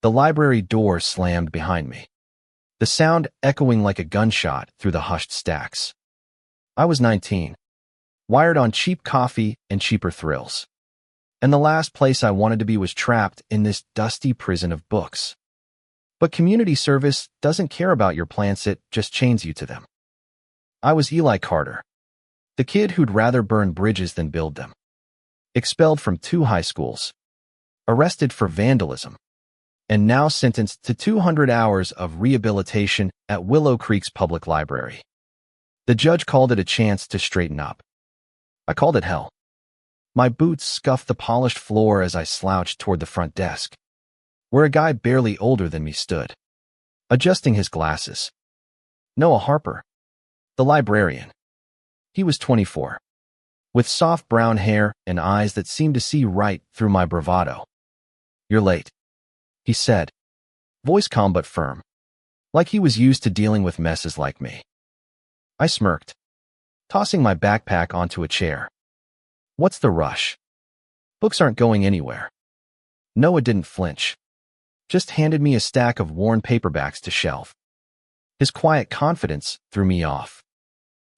The library door slammed behind me, the sound echoing like a gunshot through the hushed stacks. I was 19, wired on cheap coffee and cheaper thrills. And the last place I wanted to be was trapped in this dusty prison of books. But community service doesn't care about your plants, it just chains you to them. I was Eli Carter, the kid who'd rather burn bridges than build them. Expelled from 2 high schools, arrested for vandalism, and now sentenced to 200 hours of rehabilitation at Willow Creek's public library. The judge called it a chance to straighten up. I called it hell. My boots scuffed the polished floor as I slouched toward the front desk, where a guy barely older than me stood, adjusting his glasses. Noah Harper, the librarian. He was 24, with soft brown hair and eyes that seemed to see right through my bravado. "You're late," he said, voice calm but firm, like he was used to dealing with messes like me. I smirked, tossing my backpack onto a chair. "What's the rush? Books aren't going anywhere." Noah didn't flinch, just handed me a stack of worn paperbacks to shelf. His quiet confidence threw me off.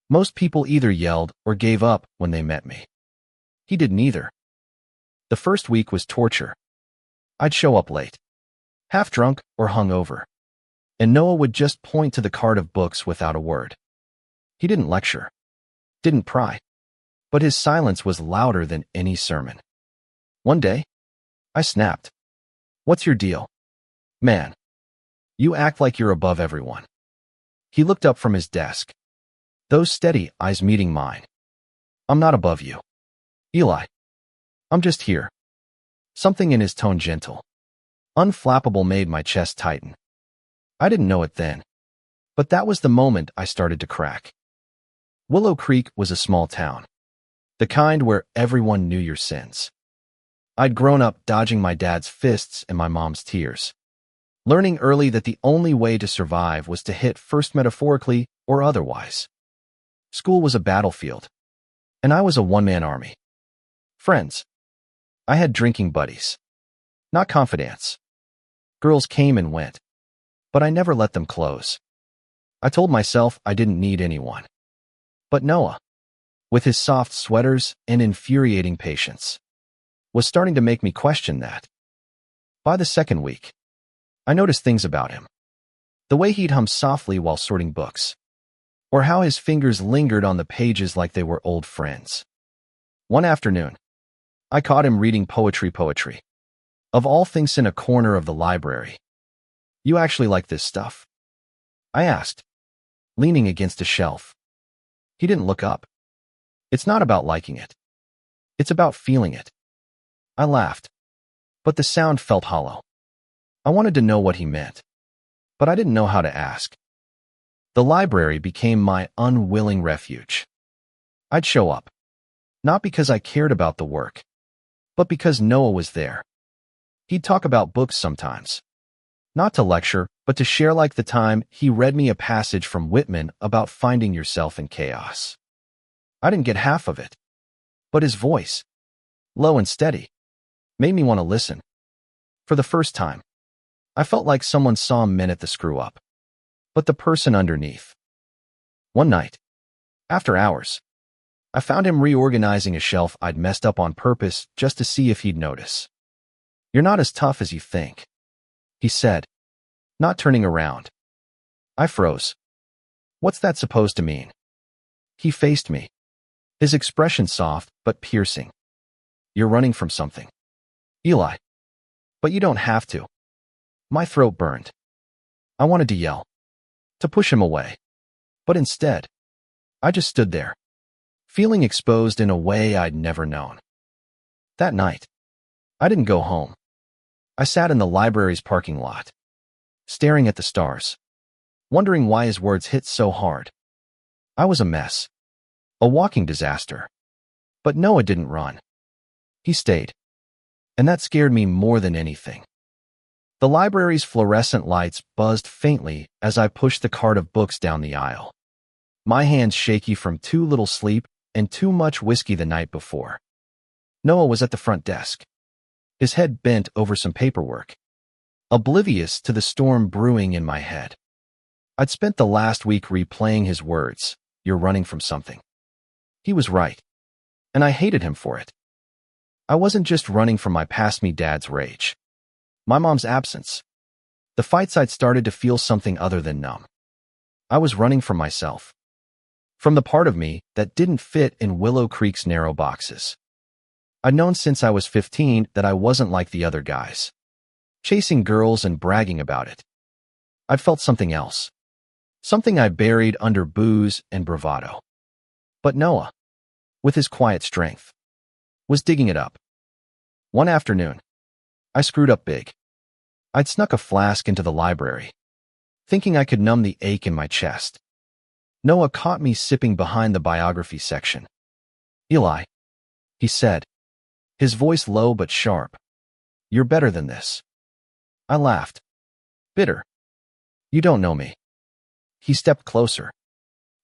Most people either yelled or gave up when they met me. He did neither. The first week was torture. I'd show up late, half drunk or hungover, and Noah would just point to the cart of books without a word. He didn't lecture, didn't pry, but his silence was louder than any sermon. One day, I snapped. "What's your deal? Man, you act like you're above everyone." He looked up from his desk, those steady eyes meeting mine. "I'm not above you, Eli. I'm just here." Something in his tone, gentle, unflappable, made my chest tighten. I didn't know it then, but that was the moment I started to crack. Willow Creek was a small town, the kind where everyone knew your sins. I'd grown up dodging my dad's fists and my mom's tears, learning early that the only way to survive was to hit first, metaphorically or otherwise. School was a battlefield, and I was a one-man army. Friends. I had drinking buddies, not confidants. Girls came and went, but I never let them close. I told myself I didn't need anyone. But Noah, with his soft sweaters and infuriating patience, was starting to make me question that. By the second week, I noticed things about him. The way he'd hum softly while sorting books, or how his fingers lingered on the pages like they were old friends. One afternoon, I caught him reading poetry. Of all things, in a corner of the library. "You actually like this stuff?" I asked, leaning against a shelf. He didn't look up. "It's not about liking it. It's about feeling it." I laughed, but the sound felt hollow. I wanted to know what he meant, but I didn't know how to ask. The library became my unwilling refuge. I'd show up, not because I cared about the work, but because Noah was there. He'd talk about books sometimes, not to lecture, but to share, like the time he read me a passage from Whitman about finding yourself in chaos. I didn't get half of it, but his voice, low and steady, made me want to listen. For the first time, I felt like someone saw men at the screw-up, but the person underneath. One night, after hours, I found him reorganizing a shelf I'd messed up on purpose just to see if he'd notice. "You're not as tough as you think," he said, not turning around. I froze. What's that supposed to mean? He faced me, his expression soft but piercing. "You're running from something, Eli. But you don't have to." My throat burned. I wanted to yell, to push him away, but instead, I just stood there, feeling exposed in a way I'd never known. That night, I didn't go home. I sat in the library's parking lot, staring at the stars, wondering why his words hit so hard. I was a mess, a walking disaster. But Noah didn't run. He stayed, and that scared me more than anything. The library's fluorescent lights buzzed faintly as I pushed the cart of books down the aisle, my hands shaky from too little sleep and too much whiskey the night before. Noah was at the front desk, his head bent over some paperwork, oblivious to the storm brewing in my head. I'd spent the last week replaying his words, "You're running from something." He was right, and I hated him for it. I wasn't just running from my past-me dad's rage. My mom's absence. The fights I'd started to feel something other than numb. I was running from myself. From the part of me that didn't fit in Willow Creek's narrow boxes. I'd known since I was 15 that I wasn't like the other guys, chasing girls and bragging about it. I'd felt something else. Something I buried under booze and bravado. But Noah, with his quiet strength, was digging it up. One afternoon, I screwed up big. I'd snuck a flask into the library, thinking I could numb the ache in my chest. Noah caught me sipping behind the biography section. "Eli," he said, his voice low but sharp, "you're better than this." I laughed. "Bitter? You don't know me." He stepped closer,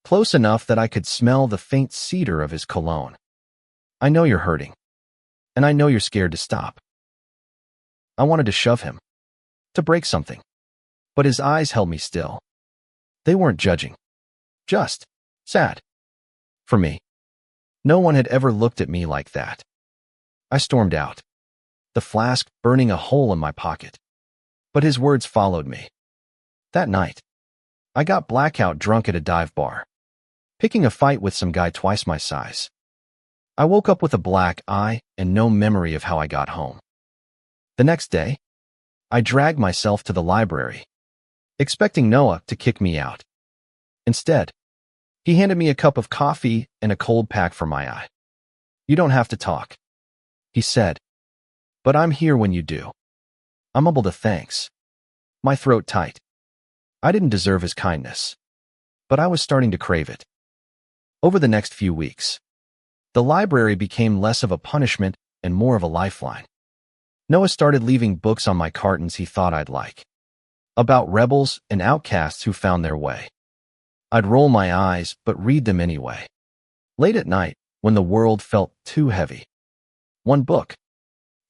close enough that I could smell the faint cedar of his cologne. "I know you're hurting, and I know you're scared to stop." I wanted to shove him, to break something, but his eyes held me still. They weren't judging, just sad. For me, no one had ever looked at me like that. I stormed out, the flask burning a hole in my pocket. But his words followed me. That night, I got blackout drunk at a dive bar, picking a fight with some guy twice my size. I woke up with a black eye and no memory of how I got home. The next day, I dragged myself to the library, expecting Noah to kick me out. Instead, he handed me a cup of coffee and a cold pack for my eye. "You don't have to talk," he said, "but I'm here when you do." I mumbled a thanks, my throat tight. I didn't deserve his kindness, but I was starting to crave it. Over the next few weeks, the library became less of a punishment and more of a lifeline. Noah started leaving books on my cartons he thought I'd like, about rebels and outcasts who found their way. I'd roll my eyes but read them anyway. Late at night, when the world felt too heavy, one book,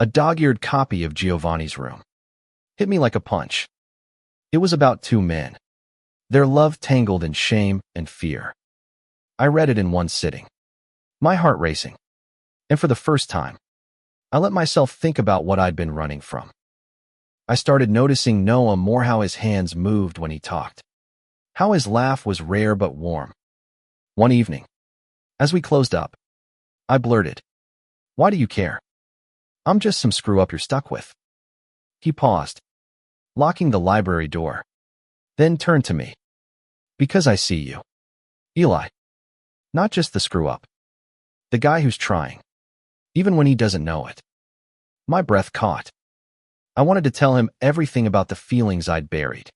a dog-eared copy of Giovanni's Room, hit me like a punch. It was about two men, their love tangled in shame and fear. I read it in one sitting, my heart racing, and for the first time, I let myself think about what I'd been running from. I started noticing Noah more, how his hands moved when he talked, how his laugh was rare but warm. One evening, as we closed up, I blurted, "Why do you care? I'm just some screw-up you're stuck with." He paused, locking the library door, then turned to me. "Because I see you, Eli. Not just the screw-up. The guy who's trying, even when he doesn't know it." My breath caught. I wanted to tell him everything about the feelings I'd buried,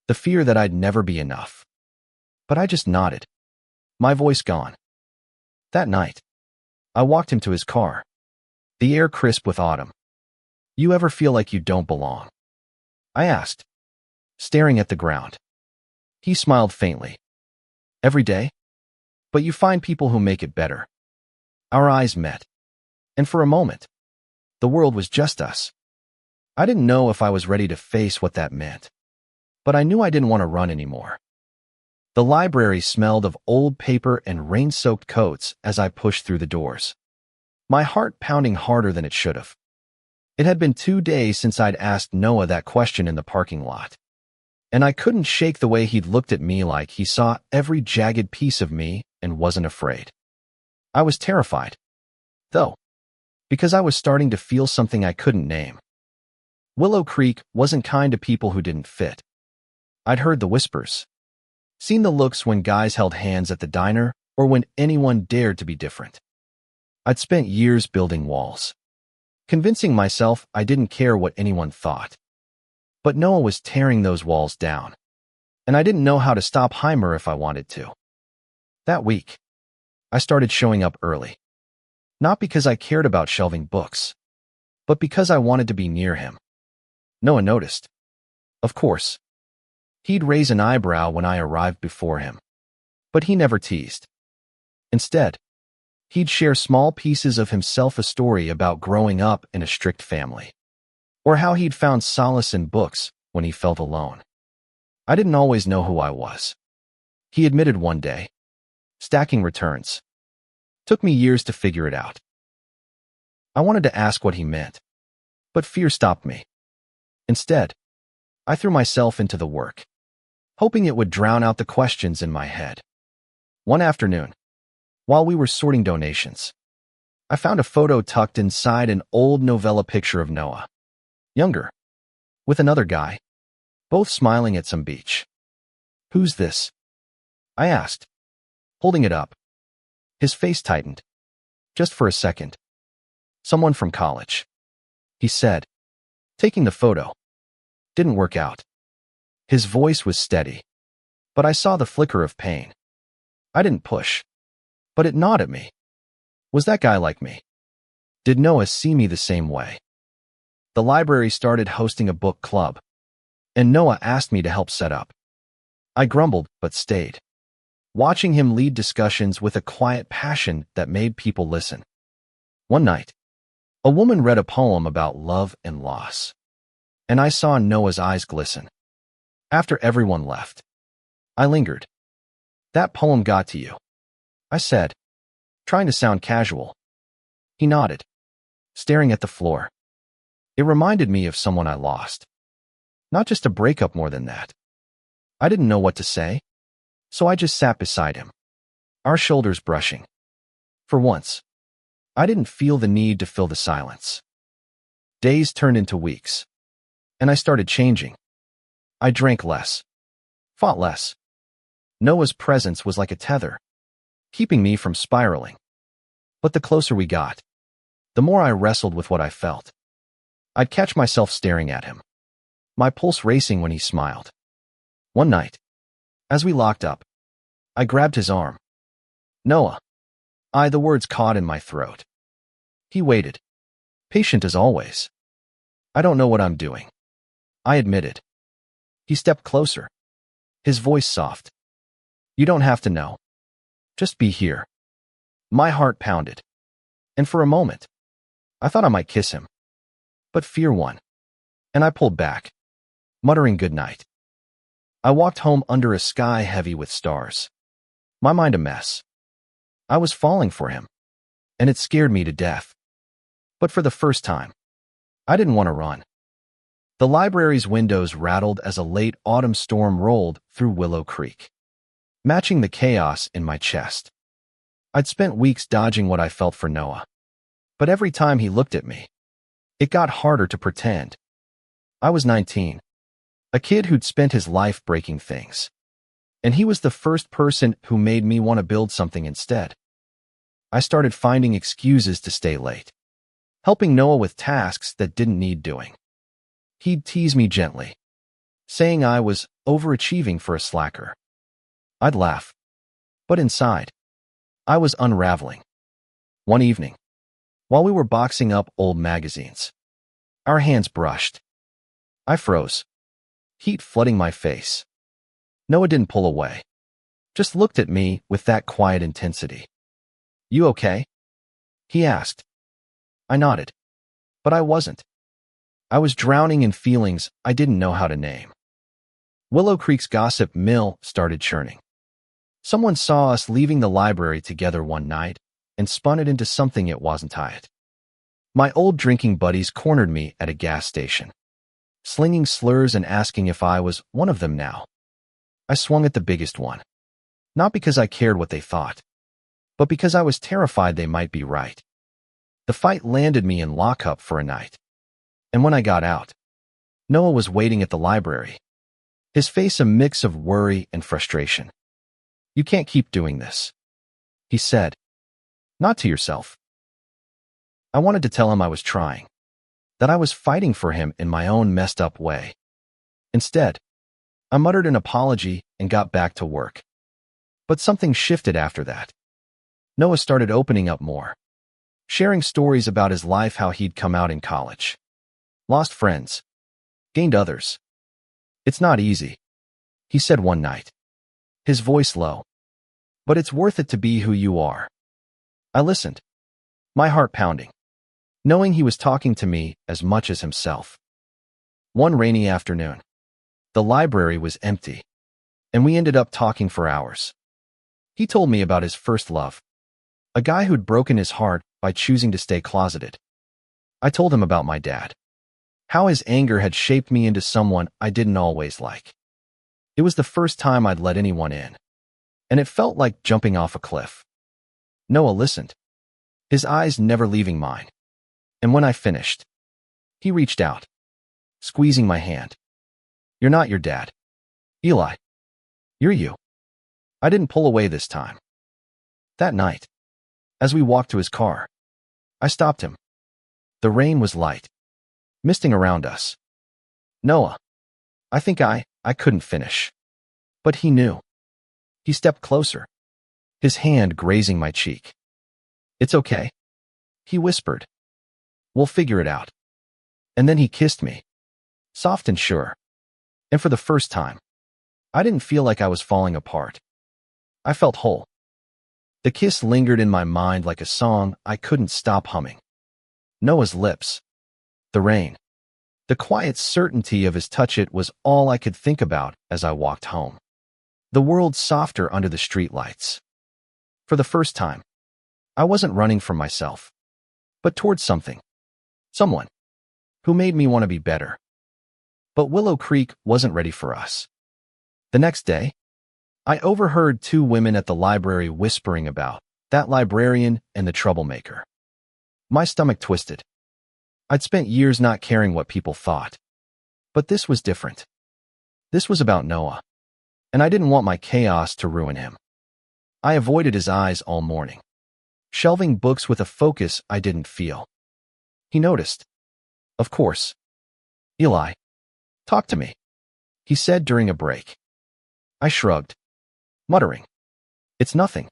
the fear that I'd never be enough. But I just nodded, my voice gone. That night, I walked him to his car, the air crisp with autumn. "You ever feel like you don't belong?" I asked, staring at the ground. He smiled faintly. "Every day? But you find people who make it better." Our eyes met, and for a moment, the world was just us. I didn't know if I was ready to face what that meant, but I knew I didn't want to run anymore. The library smelled of old paper and rain-soaked coats as I pushed through the doors, my heart pounding harder than it should have. It had been 2 days since I'd asked Noah that question in the parking lot, and I couldn't shake the way he'd looked at me, like he saw every jagged piece of me and wasn't afraid. I was terrified, though, because I was starting to feel something I couldn't name. Willow Creek wasn't kind to people who didn't fit. I'd heard the whispers, seen the looks when guys held hands at the diner or when anyone dared to be different. I'd spent years building walls, convincing myself I didn't care what anyone thought. But Noah was tearing those walls down, and I didn't know how to stop Heimer if I wanted to. That week, I started showing up early, not because I cared about shelving books, but because I wanted to be near him. Noah noticed. Of course, he'd raise an eyebrow when I arrived before him, but he never teased. Instead, he'd share small pieces of himself, a story about growing up in a strict family, or how he'd found solace in books when he felt alone. I didn't always know who I was. He admitted one day. Stacking returns. Took me years to figure it out. I wanted to ask what he meant, but fear stopped me. Instead, I threw myself into the work, hoping it would drown out the questions in my head. One afternoon, while we were sorting donations, I found a photo tucked inside an old novella picture of Noah, younger, with another guy, both smiling at some beach. "Who's this?" I asked, holding it up. His face tightened, just for a second. "Someone from college," he said, taking the photo. "Didn't work out." His voice was steady, but I saw the flicker of pain. I didn't push, but it gnawed at me. Was that guy like me? Did Noah see me the same way? The library started hosting a book club, and Noah asked me to help set up. I grumbled, but stayed, watching him lead discussions with a quiet passion that made people listen. One night, a woman read a poem about love and loss, and I saw Noah's eyes glisten. After everyone left, I lingered. "That poem got to you," I said, trying to sound casual. He nodded, staring at the floor. It reminded me of someone I lost. Not just a breakup, more than that. I didn't know what to say, so I just sat beside him, our shoulders brushing. For once, I didn't feel the need to fill the silence. Days turned into weeks, and I started changing. I drank less, fought less. Noah's presence was like a tether, keeping me from spiraling. But the closer we got, the more I wrestled with what I felt. I'd catch myself staring at him, my pulse racing when he smiled. One night, as we locked up, I grabbed his arm. "Noah." The words caught in my throat. He waited, patient as always. "I don't know what I'm doing," I admitted. He stepped closer, his voice soft. "You don't have to know. Just be here." My heart pounded, and for a moment, I thought I might kiss him. But fear won, and I pulled back, muttering goodnight. I walked home under a sky heavy with stars, my mind a mess. I was falling for him, and it scared me to death. But for the first time, I didn't want to run. The library's windows rattled as a late autumn storm rolled through Willow Creek, matching the chaos in my chest. I'd spent weeks dodging what I felt for Noah, but every time he looked at me, it got harder to pretend. I was 19, a kid who'd spent his life breaking things, and he was the first person who made me want to build something instead. I started finding excuses to stay late, helping Noah with tasks that didn't need doing. He'd tease me gently, saying I was overachieving for a slacker. I'd laugh, but inside, I was unraveling. One evening, while we were boxing up old magazines, our hands brushed. I froze, heat flooding my face. Noah didn't pull away, just looked at me with that quiet intensity. "You okay?" he asked. I nodded, but I wasn't. I was drowning in feelings I didn't know how to name. Willow Creek's gossip mill started churning. Someone saw us leaving the library together one night and spun it into something it wasn't. My old drinking buddies cornered me at a gas station, slinging slurs and asking if I was one of them now. I swung at the biggest one, not because I cared what they thought, but because I was terrified they might be right. The fight landed me in lockup for a night, and when I got out, Noah was waiting at the library, his face a mix of worry and frustration. "You can't keep doing this," he said. "Not to yourself." I wanted to tell him I was trying, that I was fighting for him in my own messed up way. Instead, I muttered an apology and got back to work. But something shifted after that. Noah started opening up more, sharing stories about his life, how he'd come out in college, lost friends, gained others. "It's not easy," he said one night, his voice low, "but it's worth it to be who you are." I listened, my heart pounding, knowing he was talking to me as much as himself. One rainy afternoon, the library was empty, and we ended up talking for hours. He told me about his first love, a guy who'd broken his heart by choosing to stay closeted. I told him about my dad, how his anger had shaped me into someone I didn't always like. It was the first time I'd let anyone in, and it felt like jumping off a cliff. Noah listened, his eyes never leaving mine. And when I finished, he reached out, squeezing my hand. "You're not your dad, Eli. You're you." I didn't pull away this time. That night, as we walked to his car, I stopped him. The rain was light, misting around us. "Noah, I think I couldn't finish." But he knew. He stepped closer, his hand grazing my cheek. "It's okay," he whispered. "We'll figure it out." And then he kissed me, soft and sure. And for the first time, I didn't feel like I was falling apart. I felt whole. The kiss lingered in my mind like a song I couldn't stop humming. Noah's lips, the rain, the quiet certainty of his touch, it was all I could think about as I walked home. The world softer under the streetlights. For the first time, I wasn't running from myself, but towards something, someone, who made me want to be better. But Willow Creek wasn't ready for us. The next day, I overheard two women at the library whispering about that librarian and the troublemaker. My stomach twisted. I'd spent years not caring what people thought. But this was different. This was about Noah, and I didn't want my chaos to ruin him. I avoided his eyes all morning, shelving books with a focus I didn't feel. He noticed. "Of course. Eli, talk to me," he said during a break. I shrugged, muttering, "It's nothing."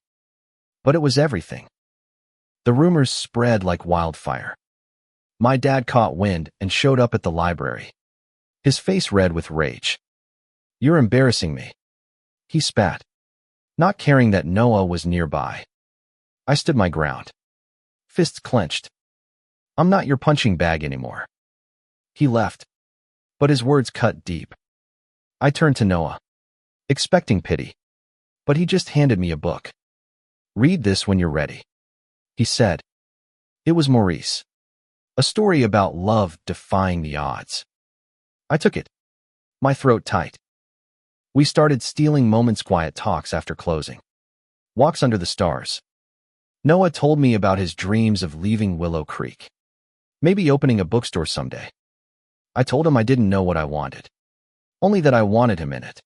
But it was everything. The rumors spread like wildfire. My dad caught wind and showed up at the library, his face red with rage. "You're embarrassing me," he spat, not caring that Noah was nearby. I stood my ground, fists clenched. "I'm not your punching bag anymore." He left, but his words cut deep. I turned to Noah, expecting pity, but he just handed me a book. "Read this when you're ready," he said. It was Maurice, a story about love defying the odds. I took it, my throat tight. We started stealing moments, quiet talks after closing, walks under the stars. Noah told me about his dreams of leaving Willow Creek, maybe opening a bookstore someday. I told him I didn't know what I wanted, only that I wanted him in it.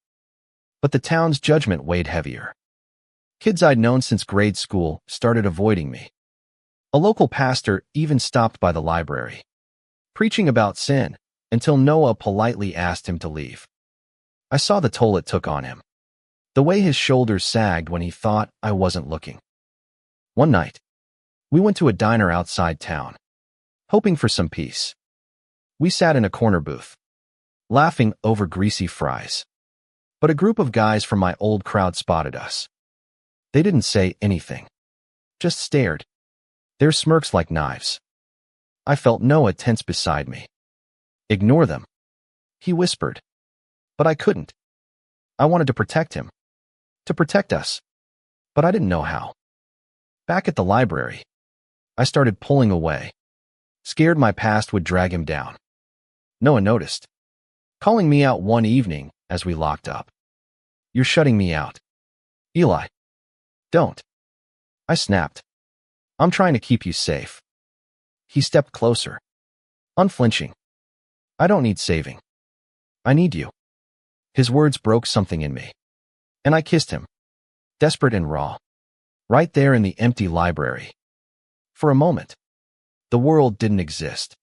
But the town's judgment weighed heavier. Kids I'd known since grade school started avoiding me. A local pastor even stopped by the library, preaching about sin, until Noah politely asked him to leave. I saw the toll it took on him, the way his shoulders sagged when he thought I wasn't looking. One night, we went to a diner outside town, hoping for some peace. We sat in a corner booth, laughing over greasy fries. But a group of guys from my old crowd spotted us. They didn't say anything, just stared, their smirks like knives. I felt Noah tense beside me. "Ignore them," he whispered. But I couldn't. I wanted to protect him, to protect us, but I didn't know how. Back at the library, I started pulling away, scared my past would drag him down. Noah noticed, calling me out one evening as we locked up. "You're shutting me out, Eli." "Don't," I snapped. "I'm trying to keep you safe." He stepped closer, unflinching. "I don't need saving. I need you." His words broke something in me, and I kissed him, desperate and raw, right there in the empty library. For a moment, the world didn't exist.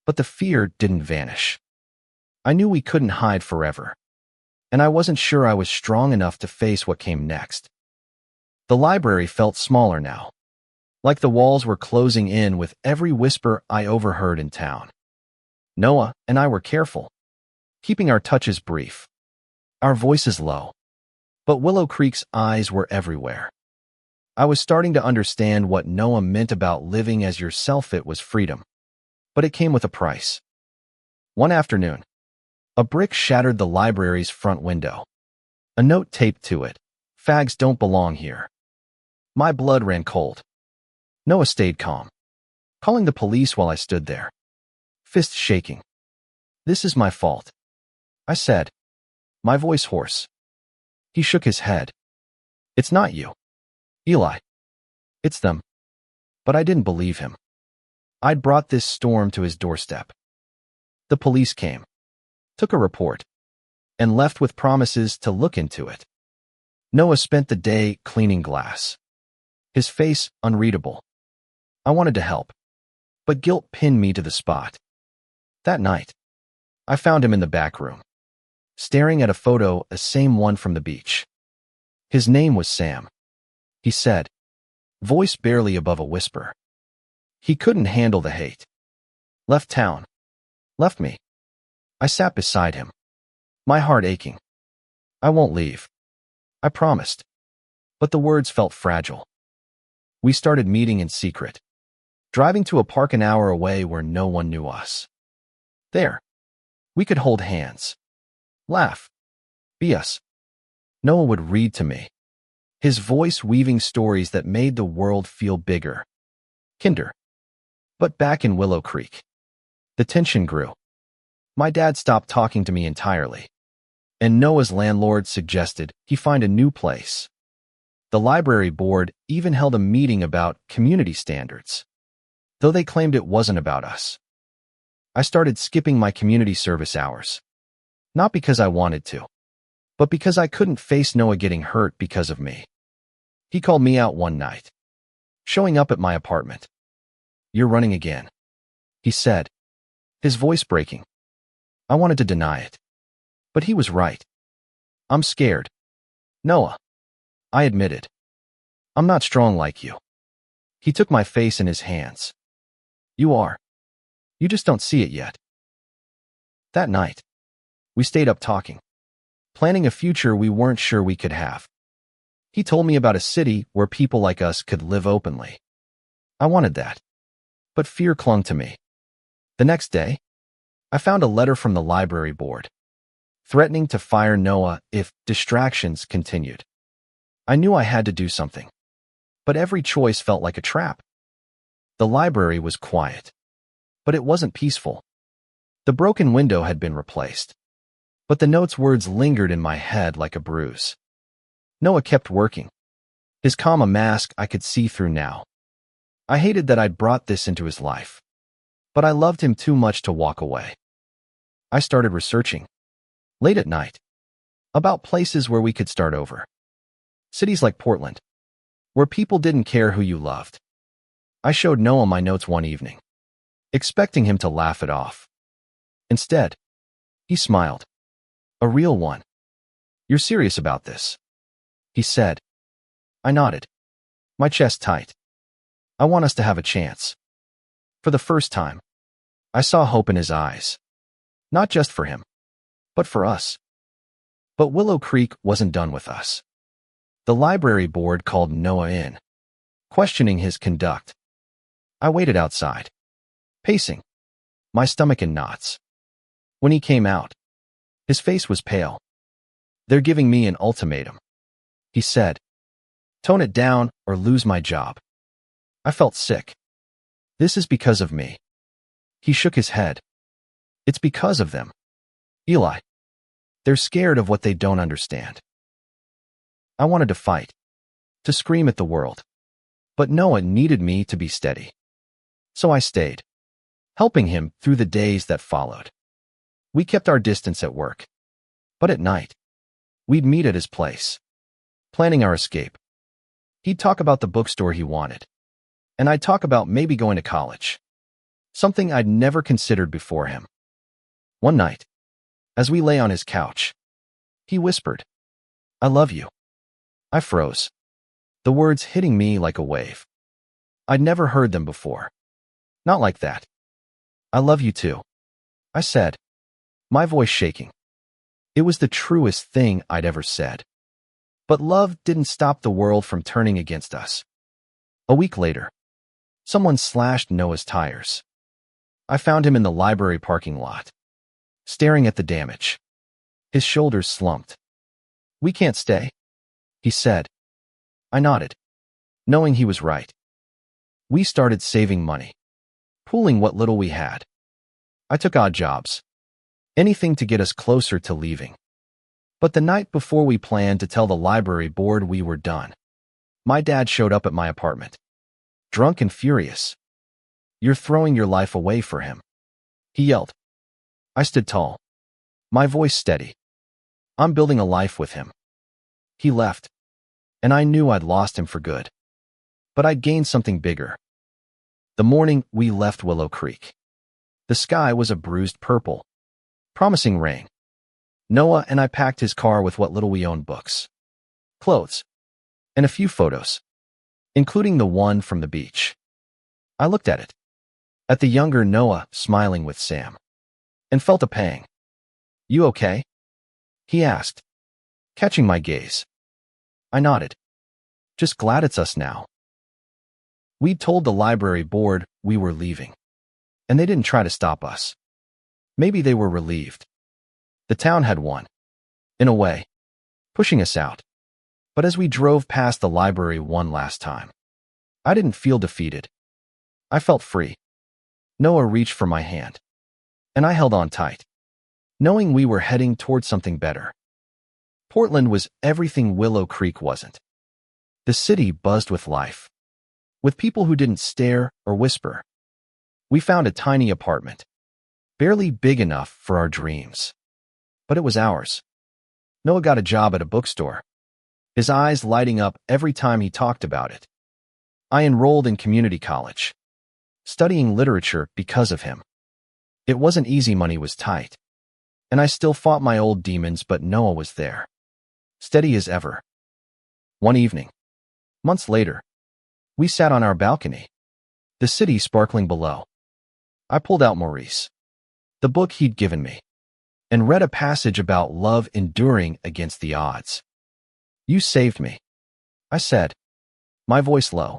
But the fear didn't vanish. I knew we couldn't hide forever, and I wasn't sure I was strong enough to face what came next. The library felt smaller now, like the walls were closing in with every whisper I overheard in town. Noah and I were careful, keeping our touches brief, our voices low. But Willow Creek's eyes were everywhere. I was starting to understand what Noah meant about living as yourself. It was freedom, but it came with a price. One afternoon, a brick shattered the library's front window. A note taped to it. Fags don't belong here. My blood ran cold. Noah stayed calm, calling the police while I stood there, fists shaking. This is my fault, I said, my voice hoarse. He shook his head. It's not you, Eli. It's them. But I didn't believe him. I'd brought this storm to his doorstep. The police came, took a report, and left with promises to look into it. Noah spent the day cleaning glass, his face unreadable. I wanted to help, but guilt pinned me to the spot. That night, I found him in the back room, staring at a photo, the same one from the beach. His name was Sam, he said, voice barely above a whisper. He couldn't handle the hate. Left town. Left me. I sat beside him, my heart aching. I won't leave, I promised. But the words felt fragile. We started meeting in secret, driving to a park an hour away where no one knew us. There, we could hold hands, laugh, be us. Noah would read to me, his voice weaving stories that made the world feel bigger, kinder. But back in Willow Creek, the tension grew. My dad stopped talking to me entirely, and Noah's landlord suggested he find a new place. The library board even held a meeting about community standards, though they claimed it wasn't about us. I started skipping my community service hours, not because I wanted to, but because I couldn't face Noah getting hurt because of me. He called me out one night, showing up at my apartment. You're running again, he said, his voice breaking. I wanted to deny it, but he was right. I'm scared, Noah, I admitted. I'm not strong like you. He took my face in his hands. You are. You just don't see it yet. That night, we stayed up talking, planning a future we weren't sure we could have. He told me about a city where people like us could live openly. I wanted that, but fear clung to me. The next day, I found a letter from the library board, threatening to fire Noah if distractions continued. I knew I had to do something, but every choice felt like a trap. The library was quiet, but it wasn't peaceful. The broken window had been replaced, but the note's words lingered in my head like a bruise. Noah kept working, his calm a mask I could see through now. I hated that I'd brought this into his life, but I loved him too much to walk away. I started researching, late at night, about places where we could start over. Cities like Portland, where people didn't care who you loved. I showed Noah my notes one evening, expecting him to laugh it off. Instead, he smiled. A real one. You're serious about this, he said. I nodded, my chest tight. I want us to have a chance. For the first time, I saw hope in his eyes. Not just for him, but for us. But Willow Creek wasn't done with us. The library board called Noah in, questioning his conduct. I waited outside, pacing, my stomach in knots. When he came out, his face was pale. They're giving me an ultimatum, he said. Tone it down or lose my job. I felt sick. This is because of me. He shook his head. It's because of them, Eli. They're scared of what they don't understand. I wanted to fight, to scream at the world, but Noah needed me to be steady. So I stayed, helping him through the days that followed. We kept our distance at work, but at night, we'd meet at his place, planning our escape. He'd talk about the bookstore he wanted, and I'd talk about maybe going to college, something I'd never considered before him. One night, as we lay on his couch, he whispered, I love you. I froze, the words hitting me like a wave. I'd never heard them before. Not like that. I love you too, I said, my voice shaking. It was the truest thing I'd ever said. But love didn't stop the world from turning against us. A week later, someone slashed Noah's tires. I found him in the library parking lot, staring at the damage. His shoulders slumped. "We can't stay," he said. I nodded, knowing he was right. We started saving money, pooling what little we had. I took odd jobs, anything to get us closer to leaving. But the night before we planned to tell the library board we were done, my dad showed up at my apartment, drunk and furious. "You're throwing your life away for him," he yelled. I stood tall, my voice steady. "I'm building a life with him." He left, and I knew I'd lost him for good. But I'd gained something bigger. The morning we left Willow Creek, the sky was a bruised purple, promising rain. Noah and I packed his car with what little we owned: books, clothes, and a few photos, including the one from the beach. I looked at it, at the younger Noah smiling with Sam, and felt a pang. "You okay?" he asked, catching my gaze. I nodded. "Just glad it's us now." We'd told the library board we were leaving, and they didn't try to stop us. Maybe they were relieved. The town had won, in a way, pushing us out. But as we drove past the library one last time, I didn't feel defeated. I felt free. Noah reached for my hand, and I held on tight, knowing we were heading towards something better. Portland was everything Willow Creek wasn't. The city buzzed with life, with people who didn't stare or whisper. We found a tiny apartment, barely big enough for our dreams. But it was ours. Noah got a job at a bookstore, his eyes lighting up every time he talked about it. I enrolled in community college, studying literature because of him. It wasn't easy, money was tight, and I still fought my old demons, but Noah was there, steady as ever. One evening, months later, we sat on our balcony, the city sparkling below. I pulled out Maurice, the book he'd given me, and read a passage about love enduring against the odds. "You saved me," I said, my voice low.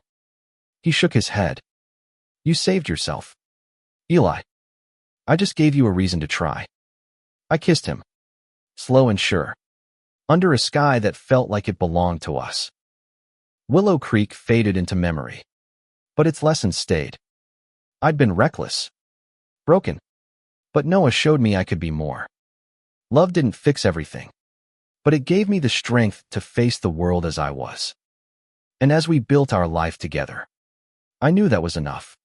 He shook his head. "You saved yourself, Eli. I just gave you a reason to try." I kissed him, slow and sure, under a sky that felt like it belonged to us. Willow Creek faded into memory, but its lessons stayed. I'd been reckless, broken, but Noah showed me I could be more. Love didn't fix everything, but it gave me the strength to face the world as I was. And as we built our life together, I knew that was enough.